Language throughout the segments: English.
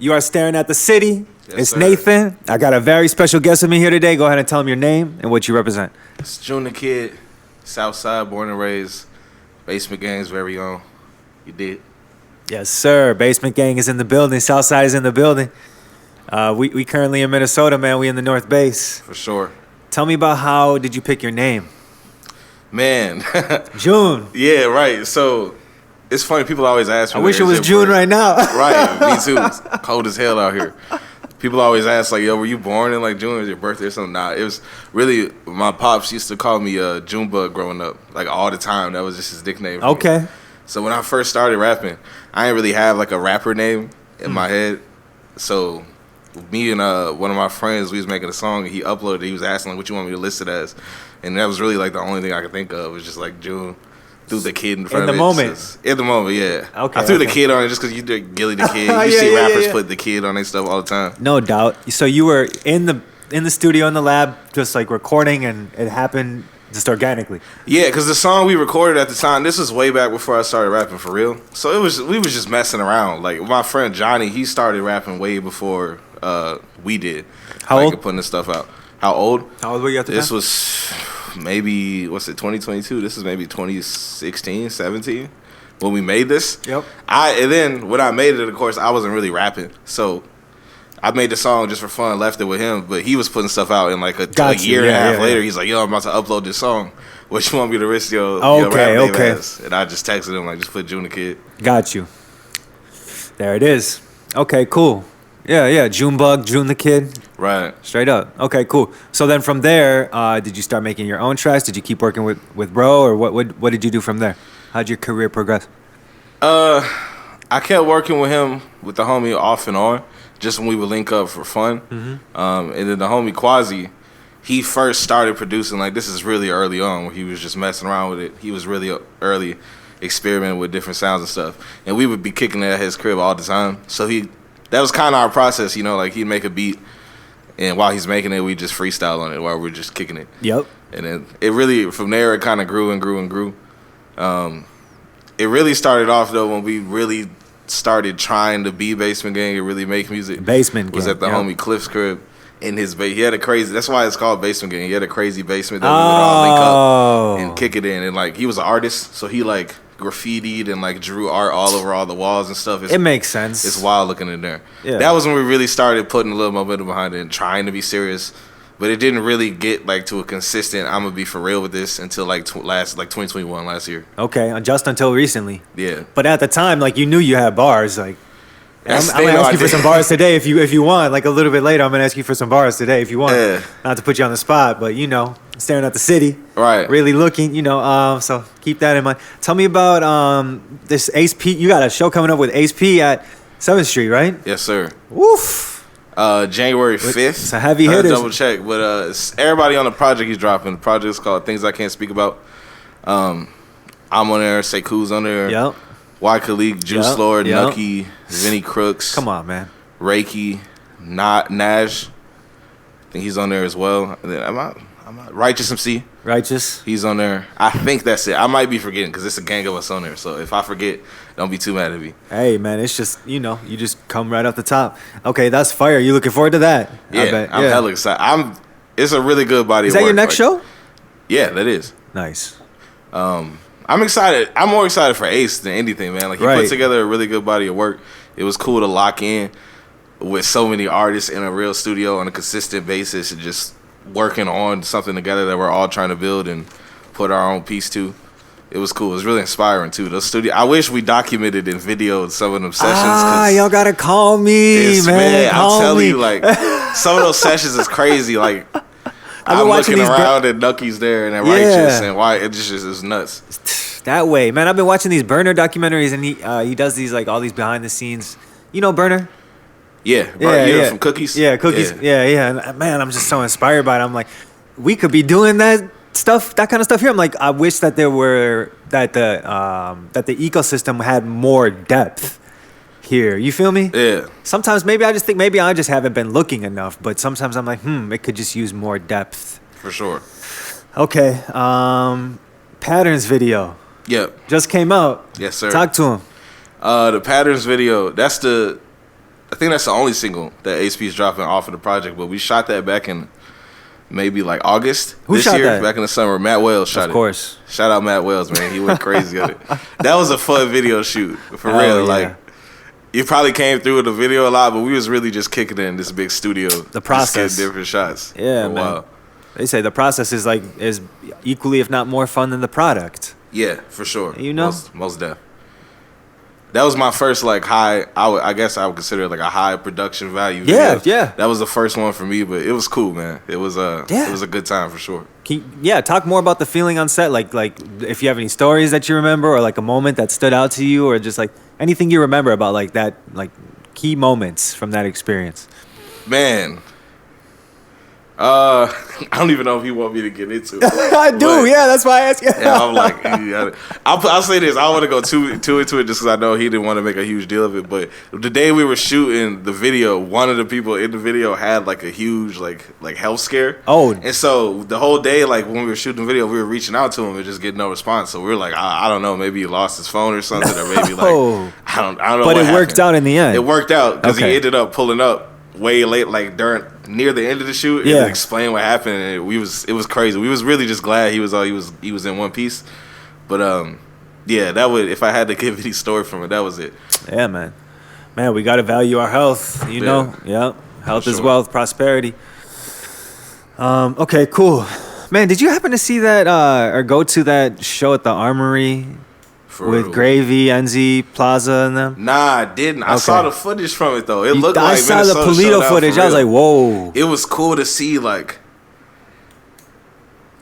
You are staring at the city. Yes, It's sir. Nathan. I got a very special guest with me here today. Go ahead and tell him your name and what you represent. It's June the Kid, Southside, born and raised, Basement Gang's very own. You did. Yes, sir. Basement Gang is in the building. Southside is in the building. We currently in Minnesota, man. We in the North Base. For sure. Tell me about how did you pick your name? Man. June. Yeah, right. So it's funny. People always ask me. I wish it was June right now. Right. Me too. It's cold as hell out here. People always ask, like, yo, were you born in, like, June? Was your birthday or something? Nah, it was really, my pops used to call me Junebug growing up, like, all the time. That was just his nickname. Okay. So when I first started rapping, I didn't really have, like, a rapper name in my head. So me and one of my friends, we was making a song, and he uploaded it. He was asking, like, what you want me to list it as? And that was really, like, the only thing I could think of was just, like, June. Threw the kid in front of it. In the moment, yeah. Okay. I threw the kid on it just because you did Gilly the Kid. You see rappers put the kid on their stuff all the time. No doubt. So you were in the studio in the lab, just like recording, and it happened just organically. Yeah, because the song we recorded at the time, this was way back before I started rapping for real. So we was just messing around. Like my friend Johnny, he started rapping way before we did. How old? Putting this stuff out. How old? How old were you at the time? This was maybe, 2022? This is maybe 2016, 17 when we made this. Yep. And then when I made it, of course, I wasn't really rapping. So I made the song just for fun, left it with him, but he was putting stuff out in like a year and a half later. He's like, yo, I'm about to upload this song. What you want me to risk your rap name as? And I just texted him, like, just put June the Kid. Got you. There it is. Okay, cool. Yeah, Junebug, June the Kid. Right. Straight up. Okay, cool. So then from there, did you start making your own tracks? Did you keep working with Bro, or what did you do from there? How'd your career progress? I kept working with him, with the homie, off and on, just when we would link up for fun. Mm-hmm. And then the homie Quasi, he first started producing, like, this is really early on, where he was just messing around with it. He was really early experimenting with different sounds and stuff. And we would be kicking it at his crib all the time. So that was kind of our process, like he'd make a beat, and while he's making it, we just freestyle on it while we're just kicking it. Yep. And then it really, from there, it kind of grew and grew and grew. It really started off, though, when we really started trying to be Basement Gang and really make music. Basement Gang. Was at the homie Cliff's crib in his he had a crazy, that's why it's called Basement Gang. He had a crazy basement that we would all link up and kick it in. And, like, he was an artist, so he, like, graffitied and, like, drew art all over all the walls and stuff. It makes sense. It's wild looking in there. Yeah. That was when we really started putting a little momentum behind it and trying to be serious. But it didn't really get, like, to a consistent, I'm gonna be for real with this until, like, 2021, last year. Okay, just until recently. Yeah. But at the time, like, you knew you had bars. Like, I'm gonna ask you for some bars today if you want. Like, a little bit later, I'm gonna ask you for some bars today if you want. Yeah. Not to put you on the spot, but staring at the city. Right. Really looking. So keep that in mind. Tell me about this Ace P. You got a show coming up with Ace P at 7th Street, right? Yes, sir. Woof. January 5th. It's a heavy hitter. Double check, but it's everybody on the project he's dropping. The project is called Things I Can't Speak About. I'm on there. Sekou's on there. Yep. Y Khalik, Juice Lord, Nucky, Vinny Crooks. Come on, man. Reiki, Naj. I think he's on there as well. And then I'm out. Righteous MC. Righteous. He's on there. I think that's it. I might be forgetting because it's a gang of us on there. So if I forget, don't be too mad at me. Hey, man, it's just, you just come right off the top. Okay, that's fire. You looking forward to that? Yeah, I'm hella excited. It's a really good body of work. Is that your next show? Yeah, that is. Nice. I'm excited. I'm more excited for Ace than anything, man. Like, he put together a really good body of work. It was cool to lock in with so many artists in a real studio on a consistent basis and just working on something together that we're all trying to build and put our own piece to. It was cool. It was really inspiring too. I wish we documented and videoed some of them sessions. Y'all gotta call me, man. I'm telling you, like, some of those sessions is crazy. Like, I'm looking around and Nucky's there and Righteous and why it just is nuts. That way, man. I've been watching these Burner documentaries, and he does these, like, all these behind the scenes. You know Burner? Yeah, from Cookies. Yeah, Cookies. Yeah. And, man, I'm just so inspired by it. I'm like, we could be doing that kind of stuff here. I'm like, I wish that the ecosystem had more depth here. You feel me? Yeah. Sometimes maybe I just haven't been looking enough, but sometimes I'm like, it could just use more depth. For sure. Okay. Patterns video. Yep. Just came out. Yes, sir. Talk to him. The Patterns video, that's the I think that's the only single that ASP's dropping off of the project. But we shot that back in maybe like August Who this shot year, that? back in the summer. Matt Wells shot it. Of course. Shout out Matt Wells, man. He went crazy at it. That was a fun video shoot for Oh, real. yeah. Like, you probably came through with the video a lot, but we was really just kicking it in this big studio. The process. Just getting different shots. Yeah, For a man. while. They say the process is equally, if not more, fun than the product. Yeah, for sure. You know? most def. That was my first like high. I guess I would consider it like a high production value. Yeah, video. yeah. That was the first one for me, but it was cool, man. It was Yeah. it was a good time for sure. Talk more about the feeling on set. Like if you have any stories that you remember, or like a moment that stood out to you, or just like anything you remember about like that, like key moments from that experience. Man, I don't even know if you want me to get into it. I do, But- yeah. That's why I asked you. Yeah, I'm like, I'll say this. I don't want to go too into it just because I know he didn't want to make a huge deal of it. But the day we were shooting the video, one of the people in the video had like a huge like health scare. Oh. And so the whole day, like when we were shooting the video, we were reaching out to him and just getting no response. So we were like, I don't know, maybe he lost his phone or something, or maybe No. like I don't know. But what it worked happened. out in the end. It worked out because Okay. he ended up pulling up way late, like near the end of the shoot, Yeah. and explain what happened. And it was crazy. We was really just glad he was in one piece. But yeah, that would, if I had to give any story from it, that was it. Yeah, man. Man, we got to value our health, you Yeah. know? Yeah. Health is sure. wealth, prosperity. Okay, cool. Man, did you happen to see that or go to that show at the Armory For with real. Gravy, Enzy, Plaza, and them? Nah, I didn't. I Okay. saw the footage from it though. It looked I like saw Minnesota the showed Polito out footage. for I was real. like, whoa. It was cool to see like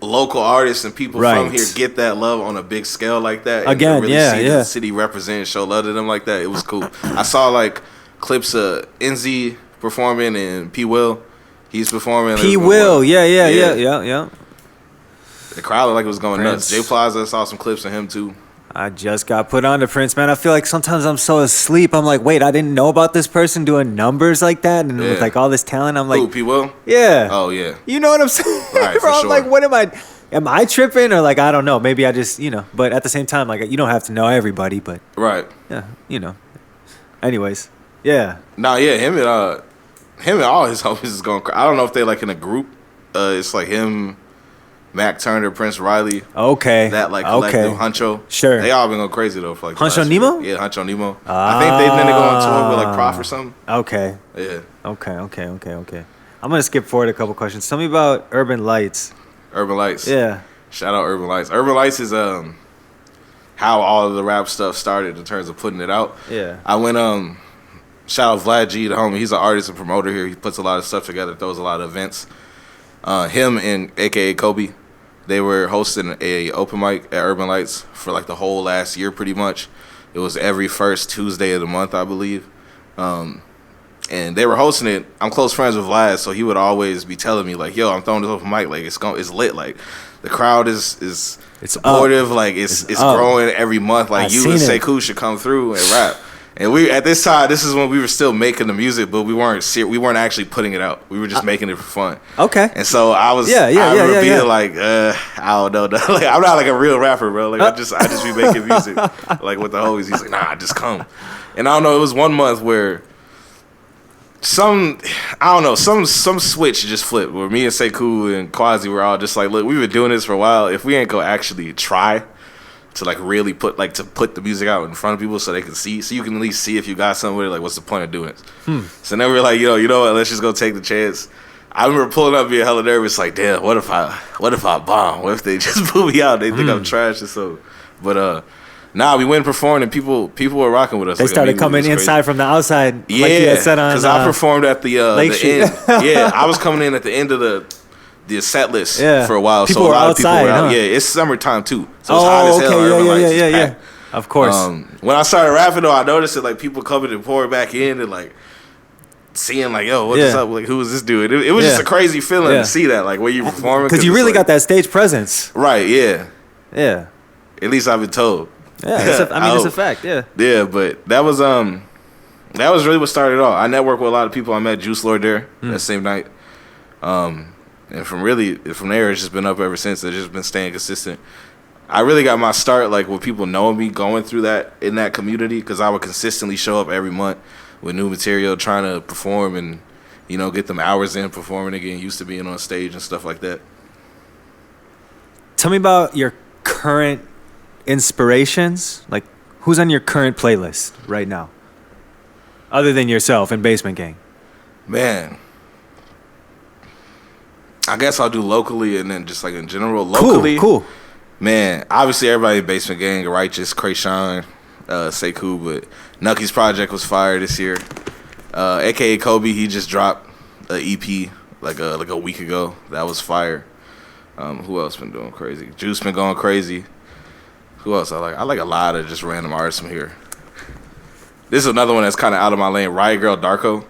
local artists and people Right. from here get that love on a big scale like that. And Again, to really yeah, see yeah. the city represent and show love to them like that. It was cool. I saw like clips of NZ performing and P. Will. He's performing. P. Will, yeah. The crowd looked like it was going Prince. nuts. Jay Plaza, saw some clips of him too. I just got put on to Prince, man. I feel like sometimes I'm so asleep. I'm like, wait, I didn't know about this person doing numbers like that and with Yeah. like all this talent. I'm Who, like, P. Will? yeah. Oh yeah. You know what I'm saying? Right, for Bro, I'm sure. like, what am I tripping or like, I don't know. Maybe I just, but at the same time, like, you don't have to know everybody, but Right. yeah, Anyways, yeah. Nah, yeah, him and all his homies is going. I don't know if they like in a group. It's like him, Mac Turner, Prince Riley, Okay. that like collective Huncho. Sure. They all been going crazy though for like the Huncho last few Nemo? years. Yeah, Huncho Nemo. I think they've been to go on tour with like Prof or something. Okay. Yeah, Okay. I'm going to skip forward a couple questions. Tell me about Urban Lights. Urban Lights. Yeah. Shout out Urban Lights. Urban Lights is how all of the rap stuff started in terms of putting it out. Yeah. I went shout out Vlad G, the homie. He's an artist and promoter here. He puts a lot of stuff together, throws a lot of events. Him and AKA Kobe, they were hosting a open mic at Urban Lights for like the whole last year pretty much. It was every first Tuesday of the month, I believe. And they were hosting it. I'm close friends with Vlad, so he would always be telling me like, "Yo, I'm throwing this open mic. Like it's lit. Like the crowd is It's supportive. Like it's up. growing every month. Like I've you and seen it. Sekou should come through and rap." And we at this time, this is when we were still making the music, but we weren't actually putting it out. We were just making it for fun. Okay. And so I was, Yeah, I remember being yeah. like, I don't know, like I'm not like a real rapper, bro. Like I just be making music, like with the homies. He's like, nah, just come. And I don't know, it was one month where some switch just flipped where me and Sekou and Quasi were all just like, look, we've been doing this for a while. If we ain't gonna actually try to like really put the music out in front of people so they can see, so you can at least see if you got somewhere, like what's the point of doing it? So then we were like, you know what, let's just go take the chance. I remember pulling up being hella nervous, like, damn, what if I bomb? What if they just put me out? They think I'm trash or so. But nah, we went and performed and people were rocking with us. They Like, started immediately. coming It was crazy. inside from the outside. Yeah, like you had said on, because I performed at the Lake Street. end. Yeah, I was coming in at the end of the set list Yeah. for a while. People so a were lot of people outside, were out. huh? Yeah, it's summertime too, so it's hot as hell. Urban Lights is packed. Of course. When I started rapping though, I noticed that like people coming and pouring back in and like seeing like, yo, what's up? Like, who is this dude? It was just a crazy feeling to see that, like, where you performing. Because you it's really like, got that stage presence. right. Yeah. Yeah. At least I've been told. Yeah. It's a fact. Yeah. Yeah, but that was really what started it all. I networked with a lot of people. I met Juice Lord there that same night. And from there, it's just been up ever since. It's just been staying consistent. I really got my start like with people knowing me going through that in that community because I would consistently show up every month with new material, trying to perform and, you know, get them hours in performing again, used to being on stage and stuff like that. Tell me about your current inspirations. Like, who's on your current playlist right now? Other than yourself and Basement Gang. Man, I guess I'll do locally and then just like in general. Locally, Cool. Man, obviously everybody in Basement Gang, Righteous, Krayshawn, Sekou, but Nucky's project was fire this year. AKA Kobe, he just dropped an EP like a week ago. That was fire. Who else been doing crazy? Juice been going crazy. Who else I like? I like a lot of just random artists from here. This is another one that's kind of out of my lane. Riot Girl Darko.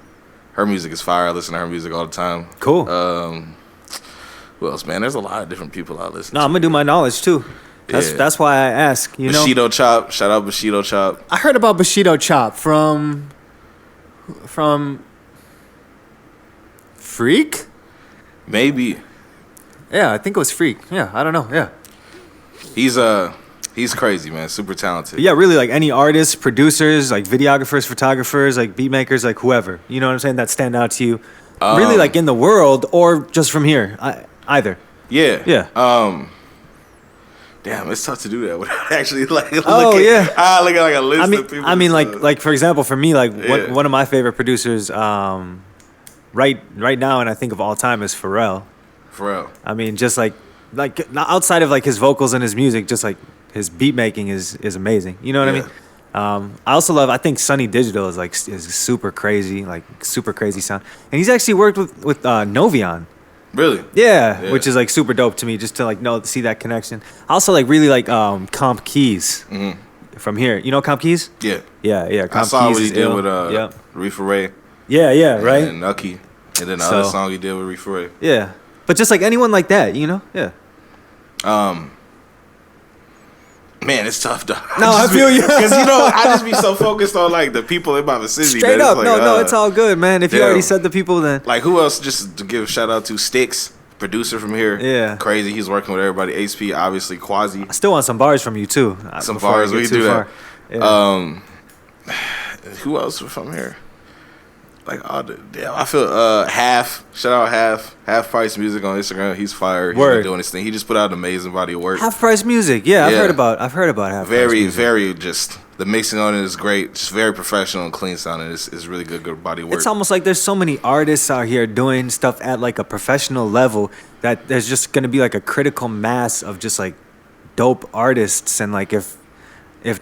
Her music is fire. I listen to her music all the time. Cool. Who else, man? There's a lot of different people I listen to. No, I'm gonna do my knowledge too. That's why I ask. You know, Bushido Chop. Shout out Bushido Chop. I heard about Bushido Chop from Freak. Maybe. Yeah, I think it was Freak. Yeah, I don't know. Yeah. He's crazy, man. Super talented. But yeah, really, like any artists, producers, like videographers, photographers, like beat makers, like whoever. You know what I'm saying? That stand out to you. Really, like in the world or just from here. Either. Yeah. Yeah. Damn, it's tough to do that without actually like look yeah. look at like a list of people. I mean, like for example, for me, like one of my favorite producers, right now, and I think of all time is Pharrell. Pharrell. I mean, just like outside of like his vocals and his music, just like his beat making is amazing. You know what I mean? I also love. I think Sunny Digital is super crazy, like super crazy sound. And he's actually worked with Novion. Really? Yeah, which is like super dope to me, just to like see that connection. I also like really like Comp Keys from here. You know Comp Keys? Yeah. Yeah. I saw what he did with Reefer Ray. Yeah, right. And Nucky, and then the other song he did with Reefer Ray. Yeah, but just like anyone like that, you know? Yeah. Man, it's tough though. No, I feel you. Because you know, I just be so focused on like the people in my vicinity. Straight up, like, no, it's all good, man. If you already said the people, then like who else? Just to give a shout out to Sticks, producer from here. Yeah, crazy. He's working with everybody. HP, obviously, Quasi. I still want some bars from you too. Some bars. We do that. Yeah. Who else from here? Like, I feel Half. Shout out Half Price Music on Instagram. He's fire. He's been doing his thing. He just put out an amazing body of work. Half Price Music. Yeah, I've heard about Half Price Music. Very just the mixing on it is great. Just very professional and clean sounding. It's really good body of work. It's almost like there's so many artists out here doing stuff at like a professional level that there's just gonna be like a critical mass of just like dope artists, and like if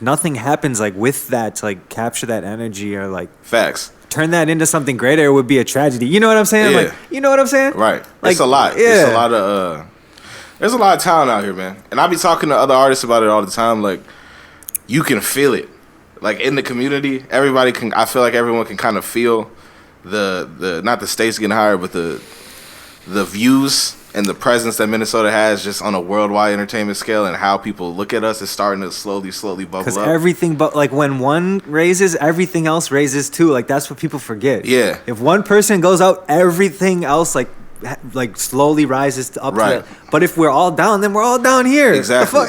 nothing happens like with that to like capture that energy or like facts. Turn that into something greater, it would be a tragedy. You know what I'm saying? Yeah. Like, you know what I'm saying? Right. Like, it's a lot. Yeah. It's a lot of there's a lot of talent out here, man. And I be talking to other artists about it all the time. Like, you can feel it. Like in the community, everybody can. I feel like everyone can kind of feel the not the stakes getting higher, but the views and the presence that Minnesota has just on a worldwide entertainment scale, and how people look at us is starting to slowly bubble up. Because everything, but like when one raises, everything else raises too. Like that's what people forget. Yeah. If one person goes out, everything else like slowly rises up. Right. To that. But if we're all down, then we're all down here. Exactly.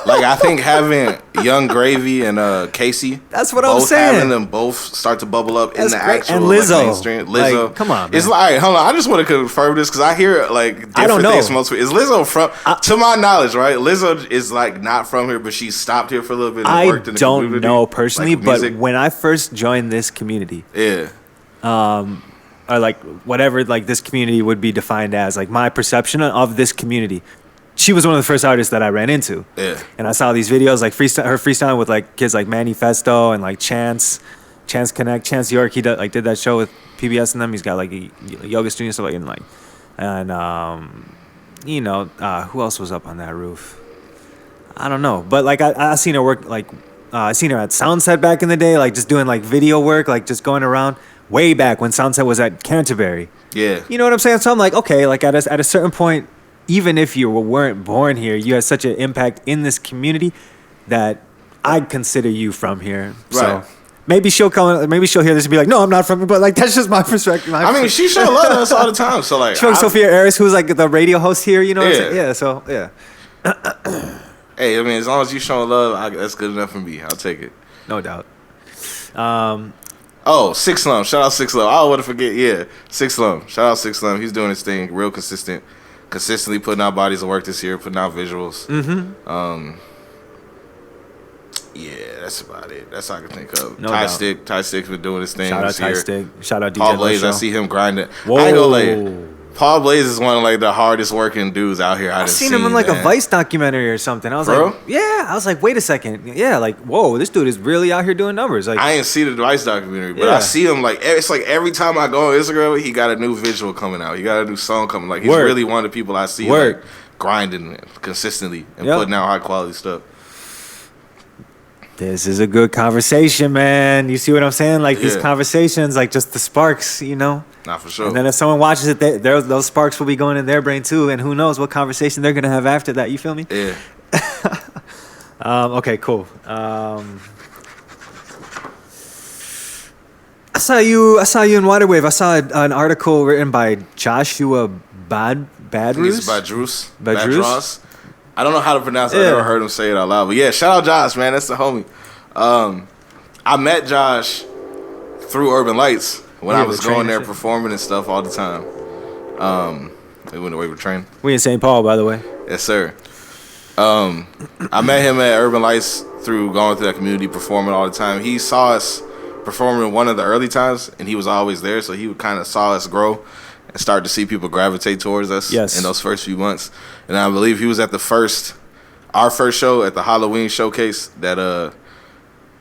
Like I think having Young Gravy and Casey. That's what I'm saying. Having them both start to bubble up in the great. actual And Lizzo. like, mainstream. Lizzo, like, come on, man. It's like hold on. I just want to confirm this because I hear like different I don't know. things. From most is Lizzo from? To my knowledge, right? Lizzo is like not from here, but she stopped here for a little bit. And worked in the don't community, know personally, like, but when I first joined this community, or like whatever like this community would be defined as, like my perception of this community, she was one of the first artists that I ran into. Yeah. And I saw these videos like her freestyling with like kids like Manifesto and like Chance Connect, Chance York. He did that show with PBS and them. He's got like a yoga studio and stuff like, and you know, who else was up on that roof? I don't know, but like I seen her work like I seen her at Soundset back in the day, like just doing like video work, like just going around way back when Soundset was at Canterbury. Yeah. You know what I'm saying? So I'm like, okay, like at a certain point, even if you weren't born here, you had such an impact in this community that I'd consider you from here. Right. So maybe she'll hear this and be like, no, I'm not from here, but like that's just my perspective. I mean, she sure loves us all the time. So like, Sophia Aris, who's like the radio host here, you know what I'm saying? Yeah, so yeah. Hey, I mean, as long as you showing love, that's good enough for me. I'll take it. No doubt. Oh, Six Slum. Shout out Six Slum. I don't want to forget. Yeah, Six Slum. Shout out Six Slum. He's doing his thing, real consistent. Consistently putting out bodies of work this year, putting out visuals. Yeah, that's about it. That's all I can think of. No Ty doubt. Stick. Ty Stick's been doing his thing Shout out this Ty year. Stick. Shout out DJ Paul Blaze. I Lil Show. see him grinding. Whoa. I ain't gonna lie. Paul Blaze is one of like the hardest working dudes out here. I seen him in like a Vice documentary or something. I was like, yeah. I was like, wait a second. Yeah, like, whoa, this dude is really out here doing numbers. Like, I ain't see the Vice documentary, but Yeah. I see him like it's like every time I go on Instagram, he got a new visual coming out. He got a new song coming. Like he's Word. really one of the people I see Word. like grinding consistently and Yep. putting out high quality stuff. this is a good conversation, man. You see what I'm saying? Like these Yeah. conversations, like just the sparks, you know? Not for sure. And then if someone watches it, those sparks will be going in their brain too. And who knows what conversation they're going to have after that. You feel me? Yeah. Okay, cool. I saw you in Waterwave. I saw an article written by Joshua I think Badrus. it's Badrus. Badrus? Badros. I don't know how to pronounce it. Yeah. I never heard him say it out loud. But yeah, shout out Josh, man. That's the homie. I met Josh through Urban Lights when Yeah, I was the train going and there shit. performing and stuff all the time. We went away with train. We in St. Paul, by the way. Yes, sir. I met him at Urban Lights through going through that community, performing all the time. He saw us performing one of the early times, and he was always there, so he kind of saw us grow and start to see people gravitate towards us Yes. in those first few months. And I believe he was at our first show at the Halloween showcase that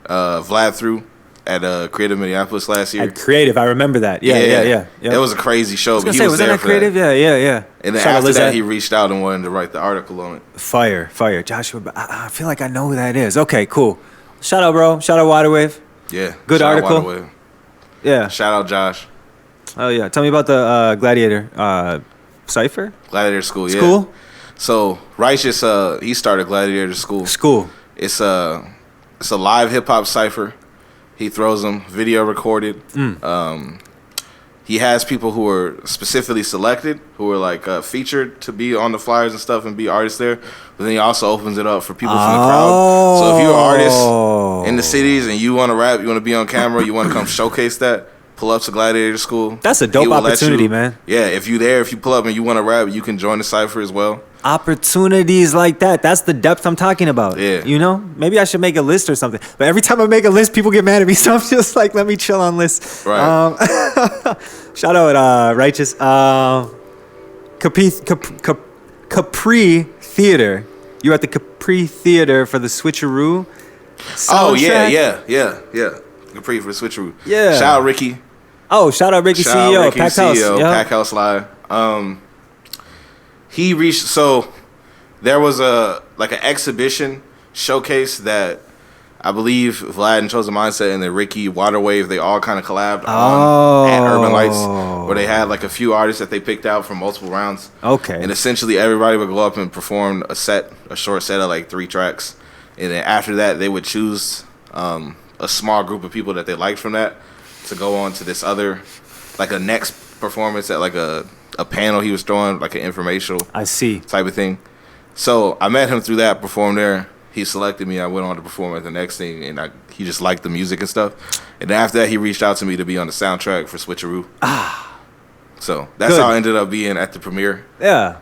Vlad threw at Creative Minneapolis last year. At Creative, I remember that. Yeah. It was a crazy show. I was But gonna he say, was was there that for Creative? that. Yeah. And then Shout out after that, Lizette. he reached out and wanted to write the article on it. Fire. Joshua, I feel like I know who that is. Okay, cool. Shout out, bro. Shout out Waterwave. Yeah. Good Shout out article. Waterway. Yeah. Shout out Josh. Oh, yeah. Tell me about the Gladiator Cypher? Gladiator School, yeah. School? So Righteous, he started Gladiator School. School. It's a live hip hop cipher. He throws them video recorded. He has people who are specifically selected, who are like featured to be on the flyers and stuff and be artists there. But then he also opens it up for people from the crowd. So if you're an artist in the cities and you want to rap, you want to be on camera, you want to come showcase that, pull up to Gladiator School. That's a dope He will let opportunity, you- man. Yeah, if you pull up and you want to rap, you can join the cipher as well. Opportunities like that. That's the depth I'm talking about. Yeah. You know? Maybe I should make a list or something. But every time I make a list, people get mad at me. So I'm just like, let me chill on lists. Right. Shout out Righteous. Capri Theater. You were at the Capri Theater for the Switcheroo soundtrack? Oh, yeah. Capri for the switcheroo. Yeah. Shout out Ricky. Oh, shout out Ricky, Shout out CEO, Ricky, Packed House. CEO, Yeah. Pack House Live. He reached, so there was an exhibition showcase that I believe Vlad and Chosen Mindset and the Ricky Waterwave, they all kind of collabed on at Urban Lights, where they had like a few artists that they picked out from multiple rounds. Okay. And essentially everybody would go up and perform a short set of like 3 tracks. And then after that, they would choose a small group of people that they liked from that to go on to this other, like a next performance at like a panel he was throwing, like an informational I see. type of thing. So I met him through that, performed there. He selected me. I went on to perform at the next thing, and he just liked the music and stuff. And then after that, he reached out to me to be on the soundtrack for Switcheroo. So that's Good. how I ended up being at the premiere. Yeah.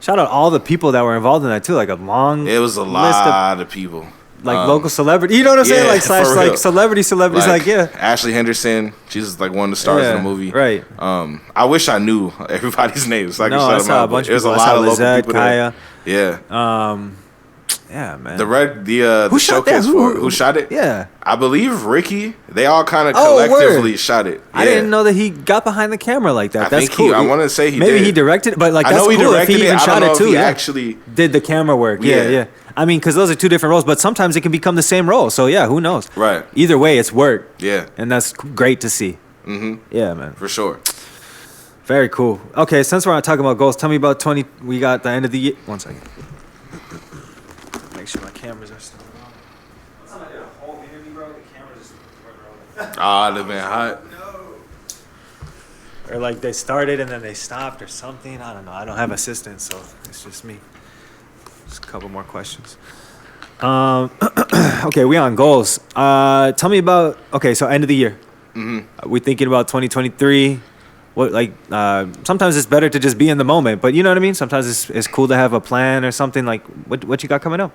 Shout out all the people that were involved in that too. Like a long It was a list lot of people. like local celebrity. You know what I'm saying? yeah, Like slash for like real. celebrities. Like yeah. Ashley Henderson, she's like one of the stars Yeah, in the movie. right. I wish I knew everybody's names. So I could No, shout I them saw a out, but bunch of there's people. a I lot saw of local Lizette, people there. Kaya. Yeah. Yeah, man. The Who shot that? showcase for it. Who shot it? Yeah. I believe Ricky. They all kind of Oh, collectively word. shot it. I Yeah. didn't know that he got behind the camera like that. I That's think cool. I want to say he Maybe did. he directed, but like I that's know he cool if directed he even it. I shot don't know it if too. he Yeah. actually Did the camera work? Yeah, Yeah. yeah. I mean, because those are 2 different roles, but sometimes it can become the same role. So yeah, who knows? Right. Either way, it's work. Yeah. And that's great to see. Mm-hmm. Yeah, man. For sure. Very cool. Okay, since we're not talking about goals, tell me about 20. We got the end of the year. 1 second. Make sure my cameras are still on. Last time I did a whole interview, bro, the cameras just weren't rolling. Ah, they've been hot. Or like they started and then they stopped or something. I don't know. I don't have assistants, so it's just me. Just a couple more questions. Okay, we on goals. Tell me about. Okay, so end of the year. We thinking about 2023. What like sometimes it's better to just be in the moment, but you know what I mean. Sometimes it's cool to have a plan or something. Like what you got coming up?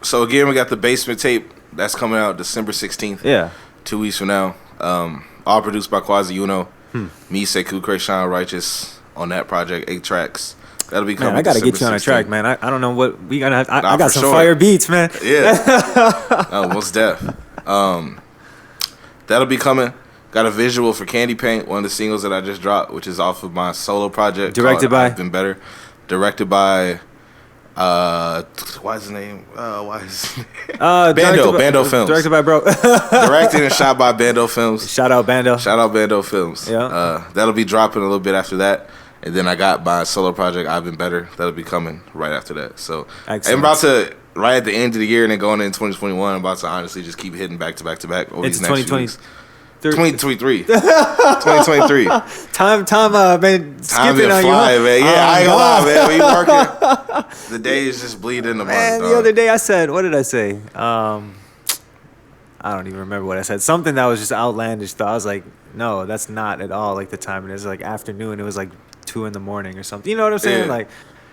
So again, we got the Basement tape that's coming out December 16th. Yeah, 2 weeks from now. All produced by Quasi Uno. Me, Sekou, Krayshawn, Righteous on that project. 8 tracks. That'll be coming. Man, I gotta December get you on a 16th. track, man. I don't know what we gotta have. I Nah, got for some sure. fire beats, man. Yeah. Oh, most def. That'll be coming. Got a visual for Candy Paint, one of the singles that I just dropped, which is off of my solo project. Directed by? I've Been Better. Directed by why is his name? Bando Films. Directed by bro. Directed and shot by Bando Films. Shout out Bando. Shout out Bando Films. Yeah. That'll be dropping a little bit after that. And then I got my solo project, I've Been Better. That'll be coming right after that. So Excellent. I'm about to, right at the end of the year and then going into 2021, I'm about to honestly just keep hitting back to back to back over It's these next few 2020. weeks. 2023. 2023. Time, man. Time Skipping been on flying, you. man. Yeah, I ain't gonna lie, man. We working. The days just bleed in the month, Man, dog. the other day I said, what did I say? I don't even remember what I said. Something that was just outlandish. Though I was like, no, that's not at all like the time. It was like afternoon. It was like 2 a.m. or something. You know what I'm saying? Yeah. Like,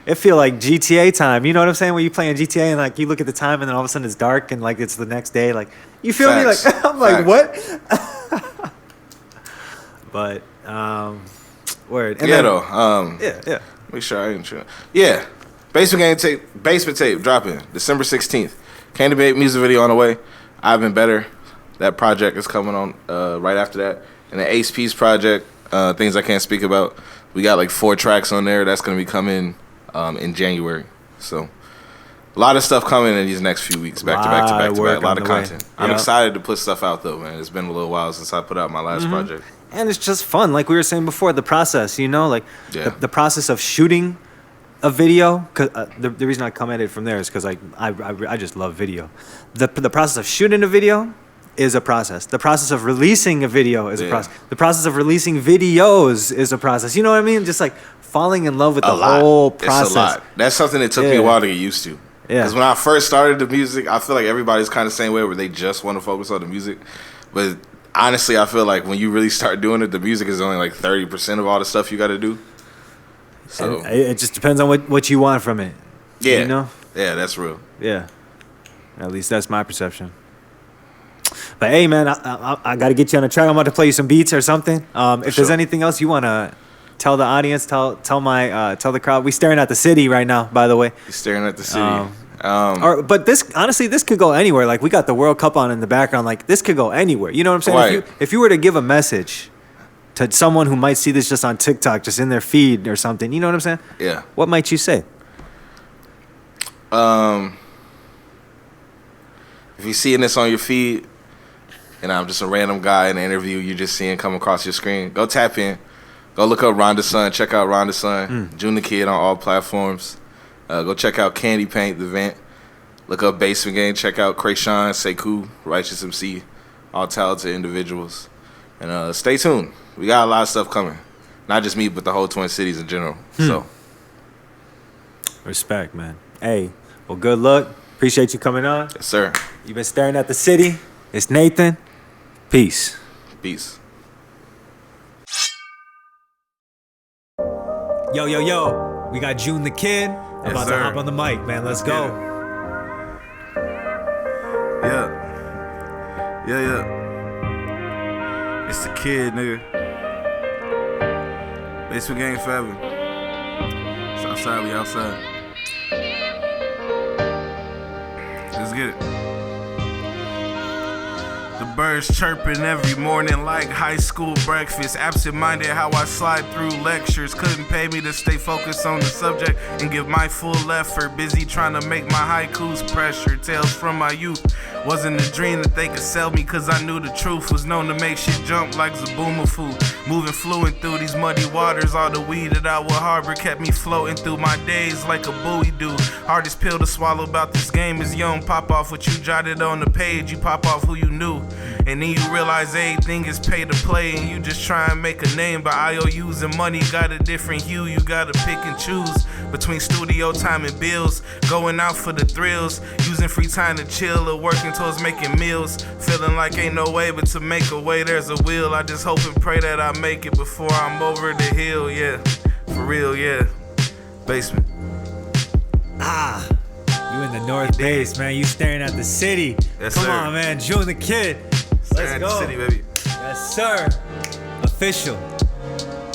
it feel like GTA time. You know what I'm saying? When you playing GTA and like you look at the time and then all of a sudden it's dark and like it's the next day. Like, you feel Facts. me? Like I'm like, Facts. what? But word. And Yeah, then- though. Yeah. Make sure I ain't sure. Yeah. Basement tape dropping December 16th. Candy Paint music video on the way. I've Been Better. That project is coming on right after that. And the Ace Peace project, things I can't speak about. We got like 4 tracks on there. That's going to be coming in January. So a lot of stuff coming in these next few weeks. Back to back to back to back. A lot of content. I'm excited to put stuff out though, man. It's been a little while since I put out my last project. And it's just fun, like we were saying before, the process, you know, like the process of shooting a video. Cause the reason I come at it from there is because like I just love video. The process of shooting a video is a process. The process of releasing a video is a process. The process of releasing videos is a process. You know what I mean? Just like falling in love with the whole process. It's a lot. That's something that took me a while to get used to. Yeah. Because when I first started the music, I feel like everybody's kind of the same way where they just want to focus on the music. But honestly, I feel like when you really start doing it, the music is only like 30% of all the stuff you got to do. So And it just depends on what you want from it. yeah, You know? yeah, that's real. Yeah. At least that's my perception. But hey, man, I got to get you on a track. I'm about to play you some beats or something. If there's anything else you want to tell the audience, tell the crowd. We staring at the city right now, by the way. You're staring at the city. But this honestly, this could go anywhere. Like we got the World Cup on in the background. Like this could go anywhere. You know what I'm saying? Right. If you were to give a message to someone who might see this just on TikTok, just in their feed or something, you know what I'm saying? Yeah. What might you say? If you're seeing this on your feed, and I'm just a random guy in an interview you're just seeing come across your screen, go tap in. Go look up Rhonda Sun. Check out Rhonda Sun. June the Kid on all platforms. Go check out Candy Paint, the vent. Look up Basement Game. Check out Krayshawn, Sekou, Righteous MC. All talented individuals. And stay tuned. We got a lot of stuff coming. Not just me, but the whole Twin Cities in general. So, Respect, man. Hey, well, good luck. Appreciate you coming on. yes, sir. You've been staring at the city. It's Nathan. Peace. Peace. Yo. We got June the Kid. I'm about sir. to hop on the mic, man. Let's go. Yeah. It's the kid, nigga. Basement Game forever. It's outside, we outside. Let's get it. The birds chirping every morning like high school breakfast. Absent-minded how I slide through lectures. Couldn't pay me to stay focused on the subject and give my full effort. Busy trying to make my haikus pressure. Tales from my youth. Wasn't a dream that they could sell me cause I knew the truth. Was known to make shit jump like Zaboomafoo. Moving fluent through these muddy waters. All the weed that I would harbor kept me floating through my days like a buoy do. Hardest pill to swallow about this game is you don't pop off what you jotted on the page. You pop off who you knew. And then you realize everything is pay to play, and you just try and make a name. But IOUs and money got a different hue. You gotta pick and choose between studio time and bills, going out for the thrills, using free time to chill, or working towards making meals. Feeling like ain't no way but to make a way, there's a will. I just hope and pray that I make it before I'm over the hill, yeah. For real, yeah. Basement. You in the North Base, man. You staring at the city. Yes, Come sir. on, man. June the Kid. Let's Staring at go. the city, baby. Yes, sir. Official.